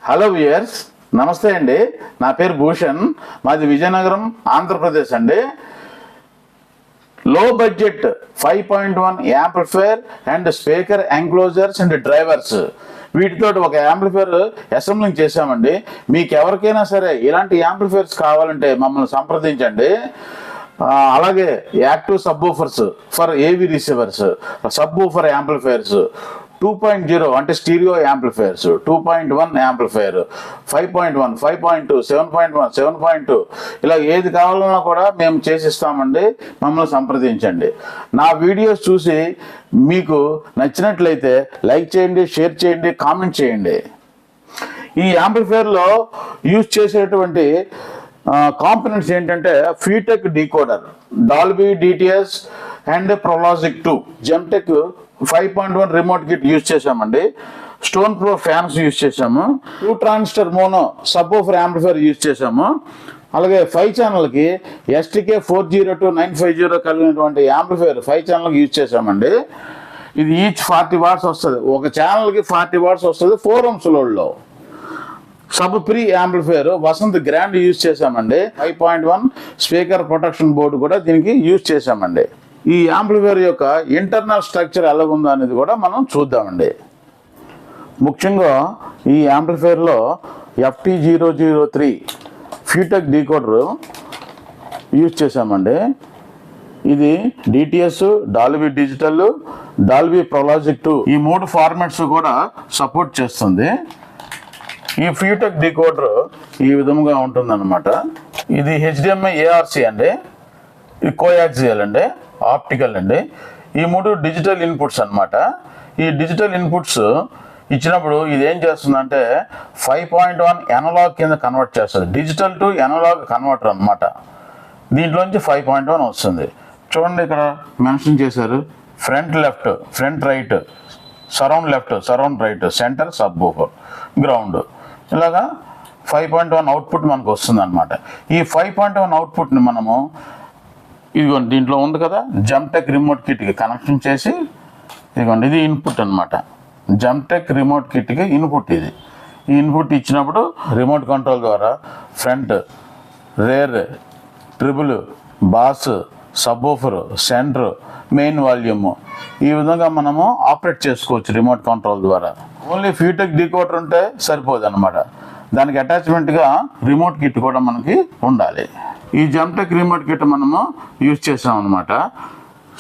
Hello viewers, నమస్తే అండి. నా పేరు భూషణ్, మాది విజయనగరం, ఆంధ్రప్రదేశ్ అండి. లో budget 5.1 amplifier and speaker enclosures and drivers, వీటితో ఒక యాంప్లిఫైర్ అసెంబ్లింగ్ చేశామండి. మీకు ఎవరికైనా సరే ఇలాంటి యాంప్లిఫైర్స్ కావాలంటే మమ్మల్ని సంప్రదించండి. అలాగే యాక్టివ్ సబ్వూఫర్స్ ఫర్ ఏవి రిసీవర్స్, సబ్వూఫర్ యాంప్లిఫైర్స్ 2.0 అంటే స్టీరియో యాంప్లిఫైర్స్, 2.1 యాంప్లిఫైర్, 5.1, 5.2, 7.1, 7.2 ఇలా ఏది కావాలన్నా కూడా మేము చేసిస్తామండి. మమ్మల్ని సంప్రదించండి. నా వీడియోస్ చూసి మీకు నచ్చినట్లయితే లైక్ చేయండి, షేర్ చేయండి, కామెంట్ చేయండి. ఈ యాంప్లిఫైర్లో యూజ్ చేసేటువంటి కాంపోనెంట్స్ ఏంటంటే ఫీటెక్ decoder, Dolby DTS and Prologic 2, జెమ్టెక్ 5.1 రిమోట్ కిట్ యూజ్ చేసామండి. స్టోన్ ప్రో ఫ్యాన్స్ యూజ్ చేసాము. 2 transistor mono subwoofer amplifier use చేసాము. అలాగే 5 ఛానల్కి STK 402950 కలిగినటువంటి యాంప్లిఫైర్ 5 ఛానల్కి యూజ్ చేసామండి. ఇది ఈచ్ 40 వాట్స్ వస్తుంది. ఒక ఛానల్కి 40 వాట్స్ వస్తుంది 4 ohms లోడ్లో. Sub pre amplifier Vasant grand use చేసామండి. 5.1 స్పీకర్ ప్రొటెక్షన్ బోర్డు కూడా దీనికి యూజ్ చేసామండి. ఈ యాంప్లిఫైర్ యొక్క ఇంటర్నల్ స్ట్రక్చర్ ఎలాగుందో అనేది కూడా మనం చూద్దామండి. ముఖ్యంగా ఈ యాంప్లిఫైర్లో FT003 ఫీటెక్ డీకోడర్ యూజ్ చేసామండి. ఇది DTS, Dolby digital, Dolby Pro Logic 2 ఈ 3 ఫార్మాట్స్ కూడా సపోర్ట్ చేస్తుంది. ఈ ఫీటెక్ డీకోడర్ ఈ విధంగా ఉంటుందన్నమాట. ఇది HDMI ARC అండి, ఇది కోయాక్సియల్ అండి, ఆప్టికల్ అండి. ఈ 3 డిజిటల్ ఇన్పుట్స్ అన్నమాట. ఈ డిజిటల్ ఇన్పుట్స్ ఇచ్చినప్పుడు ఇది ఏం చేస్తుందంటే 5.1 ఎనలాగ్ కింద కన్వర్ట్ చేస్తుంది. డిజిటల్ టు ఎనలాగ్ కన్వర్టర్ అన్నమాట. దీంట్లోంచి 5.1 వస్తుంది. చూడండి, ఇక్కడ మెన్షన్ చేశారు front left, front right, surround left, surround right, centre subwoofer, ground, ఇలాగా 5.1 అవుట్పుట్ మనకు వస్తుంది అనమాట. ఈ 5.1 అవుట్పుట్ని మనము ఇదిగోండి దీంట్లో ఉంది కదా, జెమ్టెక్ రిమోట్ కిట్కి కనెక్షన్ చేసి, ఇదిగోండి ఇది ఇన్పుట్ అనమాట. జెమ్టెక్ రిమోట్ కిట్కి ఇన్పుట్ ఇది. ఈ ఇన్పుట్ ఇచ్చినప్పుడు రిమోట్ కంట్రోల్ ద్వారా front, rare, triple, boss, subwoofer, centre, main volume ఈ విధంగా మనము ఆపరేట్ చేసుకోవచ్చు రిమోట్ కంట్రోల్ ద్వారా. ఓన్లీ ఫీటెక్ డీకోడర్ ఉంటే సరిపోదు అనమాట. దానికి అటాచ్మెంట్గా రిమోట్ కిట్ కూడా మనకి ఉండాలి. ఈ జెమ్టెక్ రిమోట్ కిట్ మనము యూజ్ చేసాం అనమాట.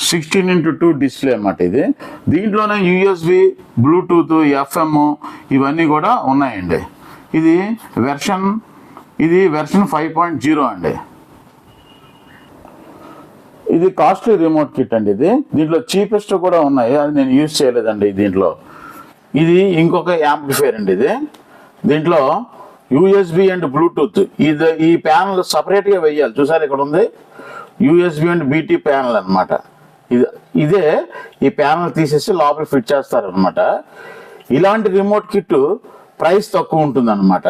16:2 డిస్ప్లే అన్నమాట ఇది. దీంట్లోనే USB, బ్లూటూత్, FM ఇవన్నీ కూడా ఉన్నాయండి. ఇది వెర్షన్ 5.0 అండి. ఇది కాస్ట్లీ రిమోట్ కిట్ అండి. దీంట్లో చీపెస్ట్ కూడా ఉన్నాయి, అది నేను యూజ్ చేయలేదండి దీంట్లో. ఇది ఇంకొక యాంప్లిఫైర్ అండి. దీంట్లో USB అండ్ బ్లూటూత్ ఈ ప్యానల్ సపరేట్గా వేయాలి. చూసారు, ఇక్కడ ఉంది USB అండ్ BT ప్యానల్ అనమాట. ఇదే ఈ ప్యానల్ తీసేసి లోపల ఫిట్ చేస్తారనమాట. ఇలాంటి రిమోట్ కిట్ ప్రైస్ తక్కువ ఉంటుంది అనమాట.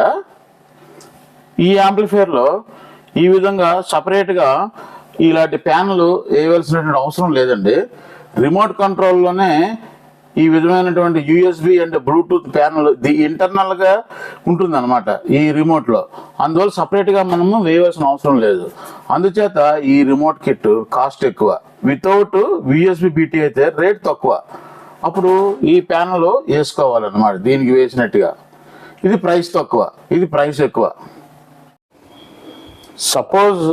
ఈ యాంప్లిఫైర్లో ఈ విధంగా సపరేట్గా ఇలాంటి ప్యానల్ వేయవలసినటువంటి అవసరం లేదండి. రిమోట్ కంట్రోల్లోనే ఈ విధమైనటువంటి USB అండ్ బ్లూటూత్ ప్యానల్ ఇంటర్నల్గా ఉంటుంది అనమాట ఈ రిమోట్లో. అందువల్ల సపరేట్గా మనము వేయవలసిన అవసరం లేదు. అందుచేత ఈ రిమోట్ కిట్ కాస్ట్ ఎక్కువ. వితౌట్ USB BT అయితే రేట్ తక్కువ. అప్పుడు ఈ ప్యానల్ వేసుకోవాలన్నమాట దీనికి వేసినట్టుగా. ఇది ప్రైస్ తక్కువ, ఇది ప్రైస్ ఎక్కువ. Suppose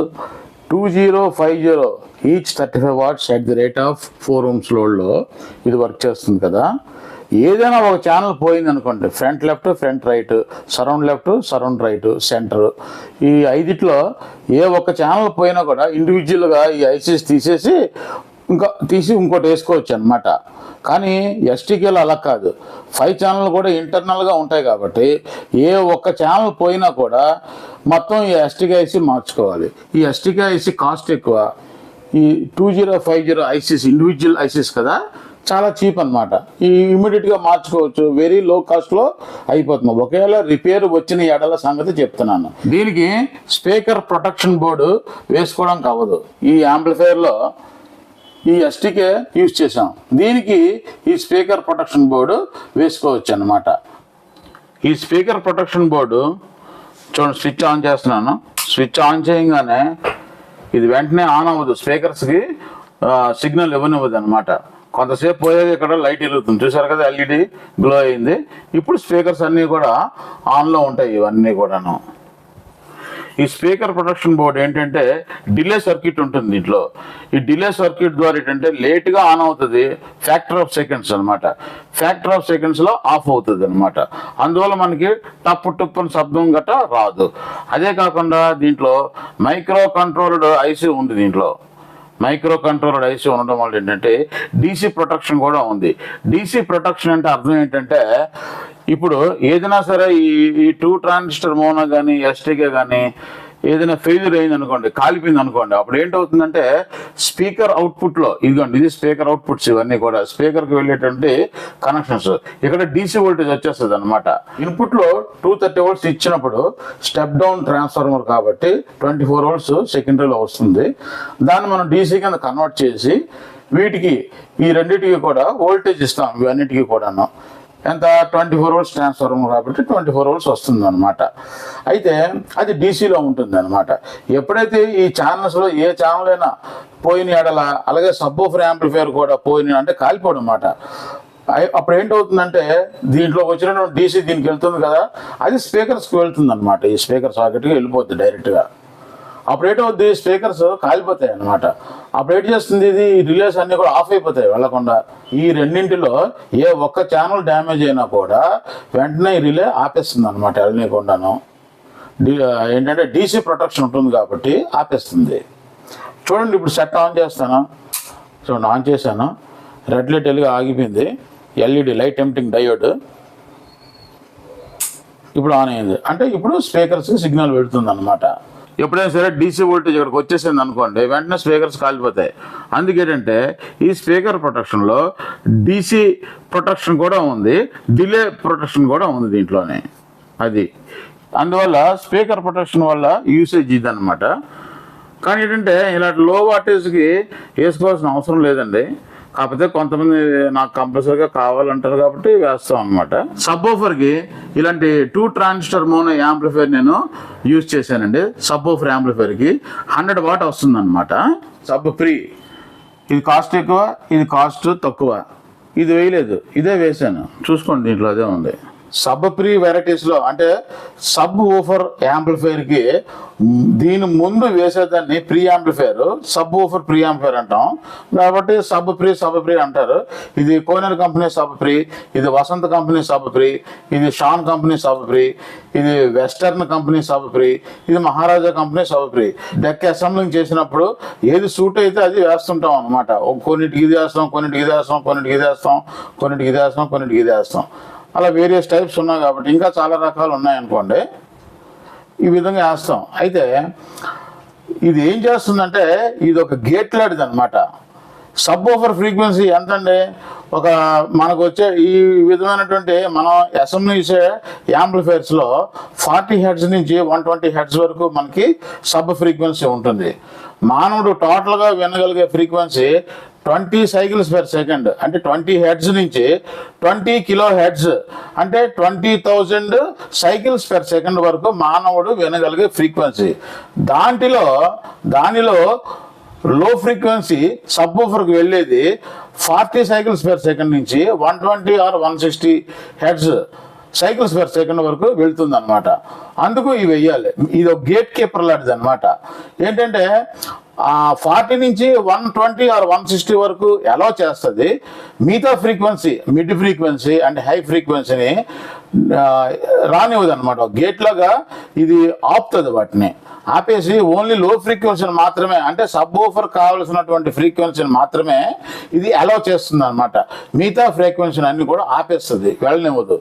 2050 each 35 watts at the rate of 4 ohms లోడ్లో ఇది వర్క్ చేస్తుంది కదా. ఏదైనా ఒక ఛానల్ పోయింది అనుకోండి, front left, front right, surround left, surround right, centre, ఈ 5లో ఏ ఒక్క ఛానల్ పోయినా కూడా ఇండివిజువల్గా ఈ ICs తీసి ఇంకోటి వేసుకోవచ్చు అనమాట. కానీ STKలో అలా కాదు. 5 ఛానల్ కూడా ఇంటర్నల్గా ఉంటాయి కాబట్టి ఏ ఒక్క ఛానల్ పోయినా కూడా మొత్తం ఈ STK IC మార్చుకోవాలి. ఈ STK IC కాస్ట్ ఎక్కువ. ఈ 2050 ICs ఇండివిజువల్ ICs కదా, చాలా చీప్ అనమాట. ఈ ఇమీడియట్గా మార్చుకోవచ్చు, వెరీ లో కాస్ట్లో అయిపోతుంది. ఒకవేళ రిపేర్ వచ్చిన ఎడల సంగతి చెప్తున్నాను. దీనికి స్పీకర్ ప్రొటెక్షన్ బోర్డు వేసుకోవడానికి అవ్వదు. ఈ యాంప్లిఫైర్లో ఈ STK యూజ్ చేసాం. దీనికి ఈ స్పీకర్ ప్రొటెక్షన్ బోర్డు వేసుకోవచ్చు అన్నమాట. ఈ స్పీకర్ ప్రొటెక్షన్ బోర్డు చూడండి, స్విచ్ ఆన్ చేస్తున్నాను. స్విచ్ ఆన్ చేయగానే ఇది వెంటనే ఆన్ అవ్వదు, స్పీకర్స్కి సిగ్నల్ ఇవ్వనివ్వదు అనమాట. కొంతసేపు పోయేది ఇక్కడ లైట్ వెలుగుతుంది, చూసారు కదా, ఎల్ఈడి గ్లో అయింది. ఇప్పుడు స్పీకర్స్ అన్నీ కూడా ఆన్లో ఉంటాయి, ఇవన్నీ కూడాను. ఈ స్పీకర్ ప్రొటెక్షన్ బోర్డు ఏంటంటే డిలే సర్క్యూట్ ఉంటుంది దీంట్లో. ఈ డిలే సర్క్యూట్ ద్వారా ఏంటంటే లేట్గా ఆన్ అవుతుంది, ఫ్యాక్టర్ ఆఫ్ సెకండ్స్ అనమాట. ఫ్యాక్టర్ ఆఫ్ సెకండ్స్లో ఆఫ్ అవుతుంది అనమాట. అందువల్ల మనకి టప్పు టుప్పు అని శబ్దం గట్రా రాదు. అదే కాకుండా దీంట్లో మైక్రో కంట్రోల్డ్ ఐసీ ఉంది. దీంట్లో మైక్రో కంట్రోలర్ ఐసీ ఉండడం వల్ల ఏంటంటే డీసీ ప్రొటెక్షన్ కూడా ఉంది. డీసీ ప్రొటెక్షన్ అంటే అర్థం ఏంటంటే ఇప్పుడు ఏదైనా సరే ఈ 2 ట్రాన్సిస్టర్ మోనో కానీ ఎస్టీకే కానీ ఏదైనా ఫెయిల్యూర్ అయింది అనుకోండి, కాలిపోయింది అనుకోండి, అప్పుడు ఏంటవుతుందంటే స్పీకర్ అవుట్పుట్లో, ఇదిగోండి ఇది స్పీకర్ అవుట్పుట్స్, ఇవన్నీ కూడా స్పీకర్కి వెళ్ళేటువంటి కనెక్షన్స్, ఇక్కడ డీసీ వోల్టేజ్ వచ్చేస్తుంది అనమాట. ఇన్పుట్లో 230 volts ఇచ్చినప్పుడు స్టెప్ డౌన్ ట్రాన్స్ఫార్మర్ కాబట్టి 24 volts సెకండరీలో వస్తుంది. దాన్ని మనం డీసీ కింద కన్వర్ట్ చేసి వీటికి ఈ రెండింటికి కూడా వోల్టేజ్ ఇస్తాం. ఇవన్నిటికీ కూడాను ఎంత 24 volts ట్రాన్స్ఫార్మర్ కాబట్టి 24 volts వస్తుంది అనమాట. అయితే అది డీసీలో ఉంటుంది అనమాట. ఎప్పుడైతే ఈ ఛానల్స్లో ఏ ఛానల్ అయినా పోయిన ఎడల, అలాగే సబ్వూఫర్ యాంప్లిఫైయర్ కూడా పోయిన అంటే కాలిపోవడం అనమాట. అప్పుడు ఏంటవుతుందంటే దీంట్లో వచ్చిన డీసీ దీనికి వెళ్తుంది కదా, అది స్పీకర్స్కి వెళ్తుంది అనమాట. ఈ స్పీకర్ సాకెట్కి వెళ్ళిపోద్ది డైరెక్ట్గా. అప్పుడు ఏంటవుద్ది, స్పీకర్స్ కాలిపోతాయి అనమాట. అప్పుడు ఏంటి చేస్తుంది, ఇది రిలేస్ అన్నీ కూడా ఆఫ్ అయిపోతాయి వెళ్ళకుండా. ఈ రెండింటిలో ఏ ఒక్క ఛానల్ డ్యామేజ్ అయినా కూడా వెంటనే ఈ రిలే ఆపేస్తుంది అనమాట, వెళ్ళనీయకుండాను. ఏంటంటే డీసీ ప్రొటెక్షన్ ఉంటుంది కాబట్టి ఆపేస్తుంది. చూడండి, ఇప్పుడు సెట్ ఆన్ చేస్తాను. చూడండి, ఆన్ చేశాను, రెడ్ లైట్ వెలుగు ఆగిపోయింది, ఎల్ఈడి లైట్ ఎమిటింగ్ డయోడ్ ఇప్పుడు ఆన్ అయింది. అంటే ఇప్పుడు స్పీకర్స్కి సిగ్నల్ పెడుతుంది అనమాట. ఎప్పుడైనా సరే డీసీ వోల్టేజ్ ఇక్కడికి వచ్చేసింది అనుకోండి, వెంటనే స్పీకర్స్ కాలిపోతాయి. అందుకేంటంటే ఈ స్పీకర్ ప్రొటెక్షన్లో డీసీ ప్రొటెక్షన్ కూడా ఉంది, డిలే ప్రొటెక్షన్ కూడా ఉంది దీంట్లోనే. అది అందువల్ల స్పీకర్ ప్రొటెక్షన్ వల్ల యూసేజ్ ఇది అనమాట. కానీ ఏంటంటే ఇలాంటి లో వాటేజ్కి వేసుకోవాల్సిన అవసరం లేదండి. కాకపోతే కొంతమంది నాకు కంపల్సరీగా కావాలంటారు కాబట్టి వేస్తాం అనమాట. సబ్వూఫర్కి ఇలాంటి 2 ట్రాన్సిస్టర్ మోనో యాంప్లిఫైర్ నేను యూజ్ చేశానండి. సబ్వూఫర్ యాంప్లిఫైర్కి 100 watt వస్తుంది అనమాట. సబ్ ప్రీ, ఇది కాస్ట్ ఎక్కువ, ఇది కాస్ట్ తక్కువ. ఇది వేయలేదు, ఇదే వేసాను, చూసుకోండి దీంట్లో అదే ఉంది. సబ్ ప్రీ వెరైటీస్లో అంటే సబ్ ఊఫర్ యాంప్లిఫైర్కి దీని ముందు వేసేదాన్ని pre amplifier, sub woofer pre amplifier అంటాం కాబట్టి సబ్ ప్రీ అంటారు. ఇది కోనర్ కంపెనీ సబ్ ప్రీ, ఇది వసంత కంపెనీ సబ్ ప్రీ, ఇది షాన్ కంపెనీ సబ్ ప్రీ, ఇది వెస్టర్న్ కంపెనీ సబ్ ప్రీ, ఇది Maharaja company sub pre. Deck assembling చేసినప్పుడు ఏది సూట్ అయితే అది వేస్తుంటాం అనమాట. కొన్నిటికి ఇది వేస్తాం, కొన్నిటికి ఇది వేస్తాం, కొన్నిటికి ఇది వేస్తాం, కొన్నిటికి ఇది వేస్తాం, కొన్నిటికి ఇది వేస్తాం. అలా వేరియస్ టైప్స్ ఉన్నాయి కాబట్టి ఇంకా చాలా రకాలు ఉన్నాయనుకోండి, ఈ విధంగా వేస్తాం. అయితే ఇది ఏం చేస్తుందంటే ఇది ఒక గేట్ లాంటిది అనమాట. సబ్ ఓఫర్ ఫ్రీక్వెన్సీ ఎంతండి, ఒక మనకు వచ్చే ఈ విధమైనటువంటి మనం అసెంబ్లీ చేసే యాంప్లిఫైర్స్లో 40 Hz నుంచి 120 Hz వరకు మనకి సబ్ ఫ్రీక్వెన్సీ ఉంటుంది. మానవుడు టోటల్గా వినగలిగే ఫ్రీక్వెన్సీ 20 cycles per second అంటే 20 Hz నుంచి 20 kHz అంటే 20,000 cycles per second వరకు మానవుడు వినగలిగే ఫ్రీక్వెన్సీ. దానిలో లో ఫ్రీక్వెన్సీ సబ్ వూఫర్కి వెళ్ళేది 40 cycles per second నుంచి 120 or 160 Hz cycles per second వరకు వెళ్తుంది అనమాట. అందుకు ఇవి వెయ్యాలి. ఇది ఒక గేట్ కీపర్ లాంటిది అనమాట. ఏంటంటే 40 నుంచి 120 or 160 వరకు అలౌ చేస్తుంది. మిగతా frequency, mid frequency and high ఫ్రీక్వెన్సీని రానివ్వదు అనమాట. గేట్ లాగా ఇది ఆపుతుంది, వాటిని ఆపేసి ఓన్లీ లో ఫ్రీక్వెన్సీని మాత్రమే, అంటే సబ్ వూఫర్ కావాల్సినటువంటి ఫ్రీక్వెన్సీని మాత్రమే ఇది అలౌ చేస్తుంది అనమాట. మిగతా ఫ్రీక్వెన్సీని అన్ని కూడా ఆపేస్తుంది, వెళ్ళనివ్వదు.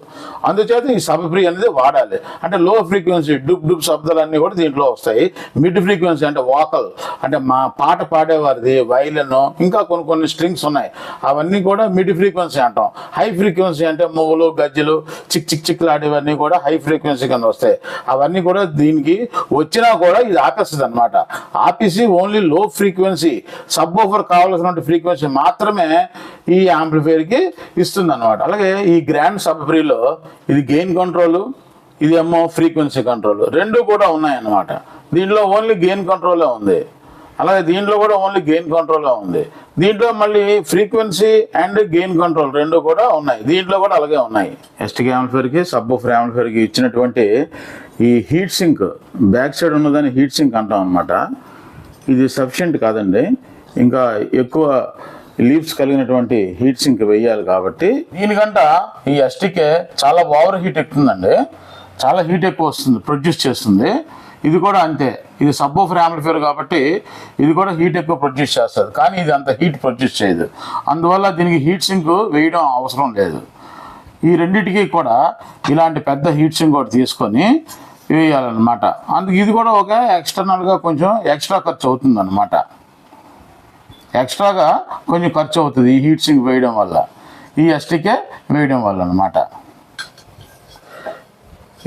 అందుచేత ఈ సబ్ ఫ్రీ అనేది వాడాలి. అంటే లో ఫ్రీక్వెన్సీ డుబ్ డుబ్ శబ్దాలు అన్నీ కూడా దీంట్లో వస్తాయి. మిడ్ ఫ్రీక్వెన్సీ అంటే వాకల్, అంటే మా పాట పాడేవారిది, వైలెన్, ఇంకా కొన్ని స్ట్రింగ్స్ ఉన్నాయి, అవన్నీ కూడా మిడ్ ఫ్రీక్వెన్సీ అంటాం. హై ఫ్రీక్వెన్సీ అంటే మువ్వలు, గజ్జలు, చిక్ చిక్ చిక్లు ఆడేవన్నీ కూడా హై ఫ్రీక్వెన్సీ కింద వస్తాయి. అవన్నీ కూడా దీనికి వచ్చినా కూడా ఇది ఆపేస్తుంది అనమాట. ఆపేసి ఓన్లీ లో ఫ్రీక్వెన్సీ సబ్ ఓఫర్ కావాల్సినటువంటి ఫ్రీక్వెన్సీ మాత్రమే ఈ యాంప్లిఫైర్కి ఇస్తుంది అనమాట. అలాగే ఈ గ్రాండ్ సబ్ ఫ్రీలో ఇది గెయిన్ కంట్రోల్, ఇది ఏమో ఫ్రీక్వెన్సీ కంట్రోల్ రెండు కూడా ఉన్నాయన్నమాట. దీంట్లో ఓన్లీ గెయిన్ కంట్రోలే ఉంది. అలాగే దీంట్లో కూడా ఓన్లీ గెయిన్ కంట్రోలే ఉంది. దీంట్లో మళ్ళీ ఫ్రీక్వెన్సీ అండ్ గెయిన్ కంట్రోల్ రెండు కూడా ఉన్నాయి. దీంట్లో కూడా అలాగే ఉన్నాయి. ఎస్టీ యాంప్లిఫైర్కి సబ్ ఊఫర్ యాంప్లిఫైర్కి ఇచ్చినటువంటి ఈ హీట్ సింక్ బ్యాక్ సైడ్ ఉన్నదాన్ని హీట్ సింక్ అంటాం అనమాట. ఇది సఫిషియెంట్ కాదండి, ఇంకా ఎక్కువ లీవ్స్ కలిగినటువంటి హీట్ సింక్ వేయాలి కాబట్టి దీనికంట ఈ ఎస్టీకే చాలా ఓవర్ హీట్ ఎక్కుతుందండి, చాలా హీట్ ఎక్కువ వస్తుంది, ప్రొడ్యూస్ చేస్తుంది. ఇది కూడా అంతే, ఇది సబ్ ఊఫర్ యాంప్లిఫైర్ కాబట్టి ఇది కూడా హీట్ ఎక్కువ ప్రొడ్యూస్ చేస్తుంది, కానీ ఇది అంత హీట్ ప్రొడ్యూస్ చేయదు. అందువల్ల దీనికి హీట్ సింక్ వేయడం అవసరం లేదు. ఈ రెండింటికి కూడా ఇలాంటి పెద్ద హీట్ సింక్ ఒకటి తీసుకొని వేయాలన్నమాట. అందుకు ఇది కూడా ఒక ఎక్స్టర్నల్గా కొంచెం ఎక్స్ట్రా ఖర్చు అవుతుంది అనమాట. ఎక్స్ట్రాగా కొంచెం ఖర్చు అవుతుంది ఈ హీట్ సింక్ వేయడం వల్ల, ఈ ఎస్టీకే వేయడం వల్ల అనమాట.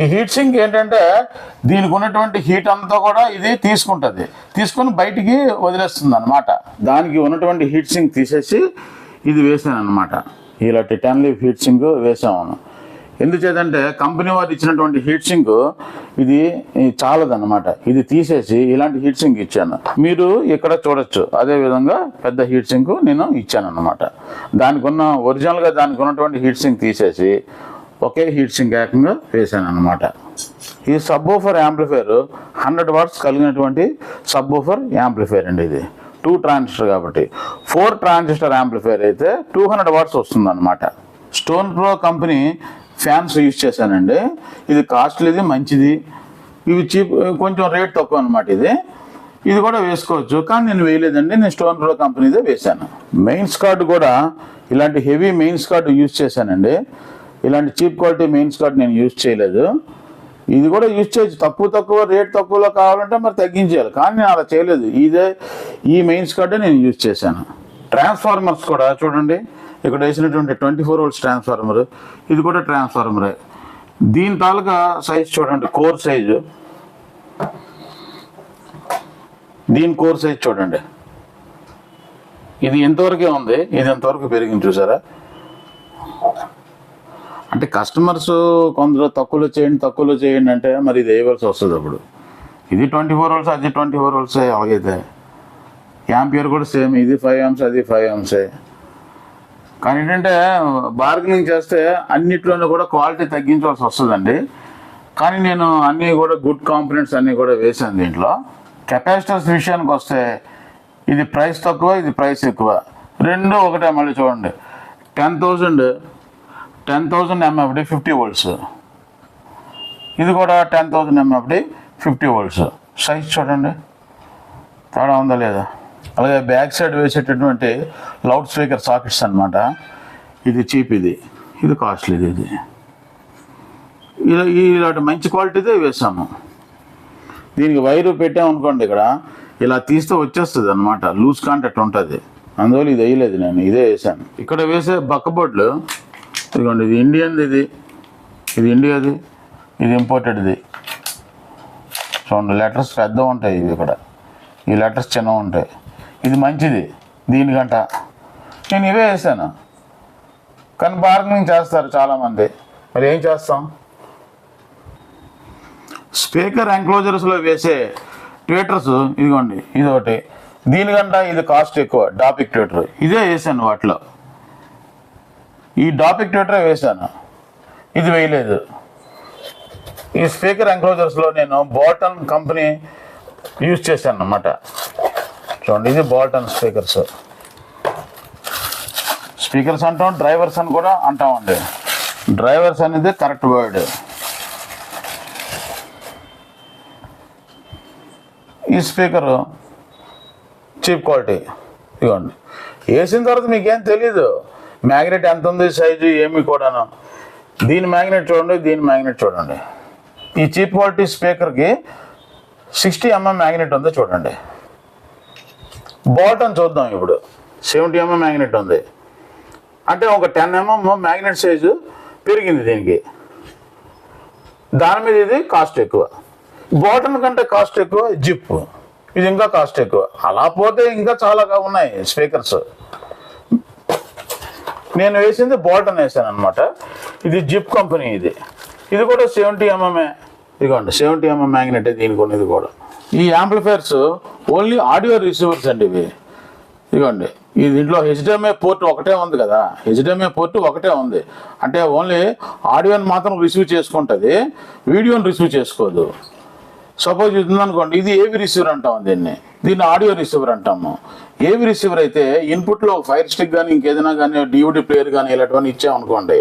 ఈ హీట్ సింక్ ఏంటంటే దీనికి ఉన్నటువంటి హీట్ అంతా కూడా ఇది తీసుకొని బయటికి వదిలేస్తుంది అనమాట. దానికి ఉన్నటువంటి హీట్ సింక్ తీసేసి ఇది వేసాను అనమాట. ఇలా టిటాన్ లీఫ్ హీట్ సింక్ వేసాము. ఎందుచేతంటే కంపెనీ వారు ఇచ్చినటువంటి హీట్ సింక్ ఇది చాలదన్నమాట. ఇది తీసేసి ఇలాంటి హీట్ సింక్ ఇచ్చాను. మీరు ఇక్కడ చూడొచ్చు, అదే విధంగా పెద్ద హీట్ సింక్ నేను ఇచ్చాను అనమాట. ఒరిజినల్గా దానికి ఉన్నటువంటి హీట్ సింక్ తీసేసి ఒకే హీట్ సింక్ ఏకంగా వేసాను అనమాట. ఈ సబ్ ఊఫర్ యాంప్లిఫైర్ 100 వాట్స్ కలిగినటువంటి సబ్ ఊఫర్ యాంప్లిఫైర్ అండి. ఇది 2 ట్రాన్సిస్టర్ కాబట్టి. 4 ట్రాన్సిస్టర్ యాంప్లిఫైర్ అయితే 200 వాట్స్ వస్తుంది అనమాట. Stone pro company fans use చేశానండి. ఇది కాస్ట్లీది, మంచిది. ఇవి చీప్, కొంచెం రేట్ తక్కువ అనమాట. ఇది కూడా వేసుకోవచ్చు, కానీ నేను వేయలేదండి. నేను స్టోన్ ప్రో కంపెనీదే వేశాను. మెయిన్స్ కార్డు కూడా ఇలాంటి హెవీ మెయిన్స్ కార్డు యూజ్ చేశానండి. ఇలాంటి చీప్ క్వాలిటీ మెయిన్స్ కార్డు నేను యూజ్ చేయలేదు. ఇది కూడా యూజ్ చేయొచ్చు, తక్కువ రేట్ తక్కువలో కావాలంటే మరి తగ్గించేయాలి, కానీ నేను అలా చేయలేదు. ఈ మెయిన్స్ కార్డే నేను యూజ్ చేశాను. ట్రాన్స్ఫార్మర్స్ కూడా చూడండి, ఇక్కడ వేసినటువంటి 24 volts ట్రాన్స్ఫార్మర్, ఇది కూడా ట్రాన్స్ఫార్మరే. దీని తాలూకా సైజ్ చూడండి, కోర్ సైజు, దీని కోర్ సైజ్ చూడండి. ఇది ఎంతవరకే ఉంది, ఇది ఎంతవరకు పెరిగింది చూసారా. అంటే కస్టమర్స్ కొందరు తక్కువలో చేయండి అంటే మరి ఇది వేయవలసి వస్తుంది. అప్పుడు ఇది 24 volts, అది 24 volts. అలాగైతే యాంపియర్ కూడా సేమ్, ఇది 5 amps, అది 5 amps. కానీ ఏంటంటే బార్గెనింగ్ చేస్తే అన్నిట్లోనూ కూడా క్వాలిటీ తగ్గించవలసి వస్తుందండి. కానీ నేను అన్నీ కూడా గుడ్ కాంపోనెంట్స్ అన్నీ కూడా వేసాను దీంట్లో. కెపాసిటర్స్ విషయానికి వస్తే ఇది ప్రైస్ తక్కువ, ఇది ప్రైస్ ఎక్కువ, రెండు ఒకటే. మళ్ళీ చూడండి, 10,000 MFD 50 volts. ఇది కూడా 10,000 MFD 50 volts. సైజ్ చూడండి, తేడా ఉందా లేదా. అలాగే బ్యాక్ సైడ్ వేసేటటువంటి లౌడ్ స్పీకర్ సాకెట్స్ అనమాట. ఇది చీప్, ఇది కాస్ట్లీది. ఇలాంటి మంచి క్వాలిటీదే వేసాము. దీనికి వైరు పెట్టామనుకోండి, ఇక్కడ ఇలా తీస్తే వచ్చేస్తుంది అనమాట, లూజ్ కాంటాక్ట్ ఉంటుంది. అందువల్ల ఇది వేయలేదు నేను, ఇదే వేసాను. ఇక్కడ వేసే బక్కబోర్డులు ఇదిగోండి, ఇది ఇండియన్ది, ఇది ఇండియాది, ఇది ఇంపోర్టెడ్ది. చూడండి, లెటర్స్ పెద్ద ఉంటాయి, ఇవి ఇక్కడ ఈ లెటర్స్ చిన్నవి ఉంటాయి. ఇది మంచిది దీనికంట. నేను ఇవే వేసాను, కానీ బార్గెనింగ్ చేస్తారు చాలామంది. మరి ఏం చేస్తాం. స్పీకర్ ఎంక్లోజర్స్లో వేసే ట్వీటర్స్ ఇదిగోండి, ఇది ఒకటి. దీనికంట ఇది కాస్ట్ ఎక్కువ, డాపిక్ ట్వీటర్. ఇదే వేసాను వాటిలో, ఈ డాపిక్ ట్వీటరే వేసాను, ఇది వేయలేదు. ఈ స్పీకర్ ఎంక్లోజర్స్లో నేను బాల్టన్ కంపెనీ యూజ్ చేశాను అన్నమాట. చూడండి, ఇది బాల్టన్ స్పీకర్స్ అంటాం, డ్రైవర్స్ అని కూడా అంటామండి. డ్రైవర్స్ అనేది కరెక్ట్ వర్డ్. ఈ స్పీకర్ చీప్ క్వాలిటీ. ఇదిగోండి, వేసిన తర్వాత మీకేం తెలీదు మ్యాగ్నెట్ ఎంత ఉంది, సైజు ఏమి కూడాను. దీని మ్యాగ్నెట్ చూడండి, దీని మ్యాగ్నెట్ చూడండి. ఈ చీప్ క్వాలిటీ స్పీకర్కి 60 mm మ్యాగ్నెట్ ఉంది చూడండి. బాల్టన్ చూద్దాం ఇప్పుడు, 70 mm మ్యాగ్నెట్ ఉంది. అంటే ఒక 10 mm మ్యాగ్నెట్ సైజు పెరిగింది దీనికి. దాని మీద ఇది కాస్ట్ ఎక్కువ. బోటన్ కంటే కాస్ట్ ఎక్కువ జిప్, ఇది ఇంకా కాస్ట్ ఎక్కువ. అలా పోతే ఇంకా చాలా ఉన్నాయి స్పీకర్స్. నేను వేసింది బోటన్ వేసాను అనమాట. ఇది జిప్ కంపెనీ. ఇది కూడా 70mm. ఇదిగోండి 70mm మ్యాగ్నెట్ దీనికి ఉన్నది కూడా. ఈ యాంప్లిఫైర్స్ ఓన్లీ ఆడియో రిసీవర్స్ అండి ఇవి. ఇదిగోండి ఈ దీంట్లో HDMI పోర్ట్ ఒకటే ఉంది కదా, HDMI పోర్ట్ ఒకటే ఉంది అంటే ఓన్లీ ఆడియోని మాత్రం రిసీవ్ చేసుకుంటుంది, వీడియోని రిసీవ్ చేసుకోదు. సపోజ్ ఇది ఉందనుకోండి, ఇది ఏవి రిసీవర్ అంటాము, దీన్ని ఆడియో రిసీవర్ అంటాము. ఏవి రిసీవర్ అయితే ఇన్పుట్లో ఫైర్ స్టిక్ కానీ ఇంకేదైనా కానీ DVD ప్లేయర్ కానీ ఇలాంటివన్నీ ఇచ్చామనుకోండి,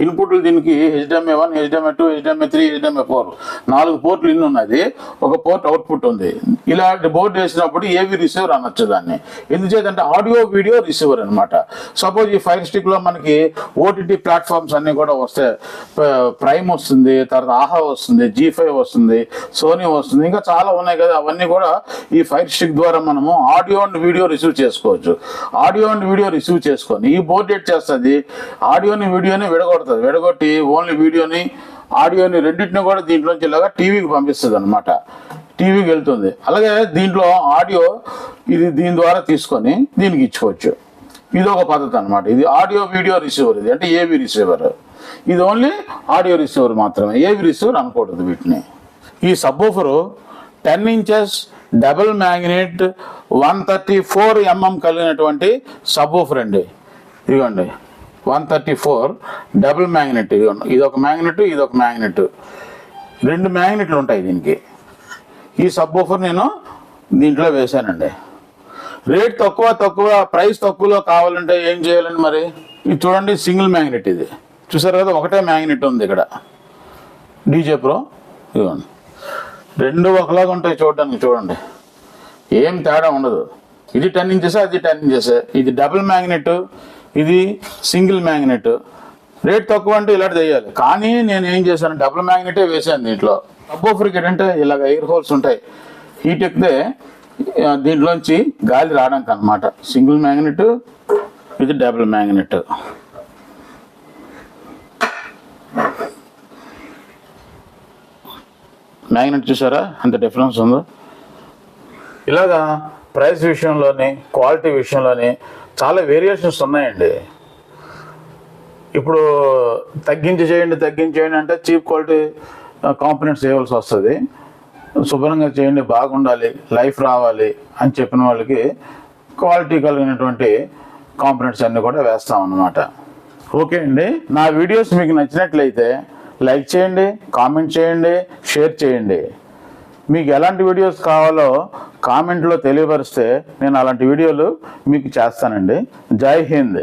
ఇన్పుట్లు దీనికి HDMI 1, HDMI 2, HDMI 3, HDMI 4 4 పోర్ట్లు in ఉన్నది, ఒక పోర్ట్ అవుట్పుట్ ఉంది. ఇలాంటి బోర్డు వేసినప్పుడు ఏవి రిసీవర్ అనొచ్చు దాన్ని. ఎందుచేతంటే ఆడియో వీడియో రిసీవర్ అనమాట. సపోజ్ ఈ ఫైర్ స్టిక్లో మనకి OTT ప్లాట్ఫామ్స్ అన్నీ కూడా వస్తాయి. ప్రైమ్ వస్తుంది, తర్వాత ఆహా వస్తుంది, G5 వస్తుంది, సోనీ వస్తుంది, ఇంకా చాలా ఉన్నాయి కదా. అవన్నీ కూడా ఈ ఫైర్ స్టిక్ ద్వారా మనము ఆడియో అండ్ వీడియో రిసీవ్ చేసుకోవచ్చు. ఆడియో అండ్ వీడియో రిసీవ్ చేసుకొని ఈ బోర్డు ఏం చేస్తుంది, ఆడియోని వీడియోని విడగొడుతుంది. విడగొట్టి ఓన్లీ వీడియోని ఆడియోని రెండింటిని కూడా దీంట్లోంచి ఇలాగా టీవీకి పంపిస్తుంది అనమాట. టీవీకి వెళ్తుంది. అలాగే దీంట్లో ఆడియో ఇది దీని ద్వారా తీసుకొని దీనికి ఇచ్చుకోవచ్చు. ఇది ఒక పద్ధతి అనమాట. ఇది ఆడియో వీడియో రిసీవర్. ఇది అంటే ఏవి రిసీవర్. ఇది ఓన్లీ ఆడియో రిసీవర్ మాత్రమే, ఏవి రిసీవర్ అనకూడదు వీటిని. ఈ subwoofer 10 inches double magnet 134mm కలిగినటువంటి సబ్వూఫర్ అండి. ఇదిగోండి 134 డబుల్ మ్యాగ్నెట్. ఇదిగోండి ఇదొక మ్యాగ్నెట్, ఇదొక మ్యాగ్నెట్, 2 మ్యాగ్నెట్లు ఉంటాయి దీనికి. ఈ సబ్వూఫర్ నేను దీంట్లో వేశానండి. రేట్ తక్కువ ప్రైస్ తక్కువలో కావాలంటే ఏం చేయాలండి మరి? ఇది చూడండి సింగిల్ మ్యాగ్నెట్. ఇది చూసారు కదా, ఒకటే మ్యాగ్నెట్ ఉంది ఇక్కడ. DJ Pro ఇదిగోండి, 2 ఒకలాగా ఉంటాయి చూడడానికి. చూడండి ఏం తేడా ఉండదు. ఇది 10 ఇంచెస్, అది 10 ఇంచెస్. ఇది డబుల్ మ్యాగ్నెట్, ఇది సింగిల్ మ్యాగ్నెట్. రేట్ తక్కువ అంటే ఇలాంటి చేయాలి. కానీ నేను ఏం చేశాను, డబుల్ మ్యాగ్నెటే వేసాను దీంట్లో. సబ్వూఫర్కి ఏంటంటే ఇలాగ ఎయిర్ హోల్స్ ఉంటాయి. హీట్ ఎక్కితే దీంట్లోంచి గాలి రావడానికి అనమాట. సింగిల్ మ్యాగ్నెట్, ఇది డబుల్ మ్యాగ్నెట్. మ్యాగ్నెట్ చూసారా అంత డిఫరెన్స్ ఉందో. ఇలాగా ప్రైస్ విషయంలోని క్వాలిటీ విషయంలోని చాలా వేరియేషన్స్ ఉన్నాయండి. ఇప్పుడు తగ్గించేయండి అంటే చీప్ క్వాలిటీ కాంపోనెంట్స్ వేయవలసి వస్తుంది. శుభ్రంగా చేయండి, బాగుండాలి, లైఫ్ రావాలి అని చెప్పిన వాళ్ళకి క్వాలిటీ కలిగినటువంటి కాంపోనెంట్స్ అన్నీ కూడా వేస్తాం అన్నమాట. ఓకే అండి, నా వీడియోస్ మీకు నచ్చినట్లయితే లైక్ చేయండి, కామెంట్ చేయండి, షేర్ చేయండి. మీకు ఎలాంటి వీడియోస్ కావాలో కామెంట్లో తెలియపరిస్తే నేను అలాంటి వీడియోలు మీకు చేస్తానండి. జై హింద్.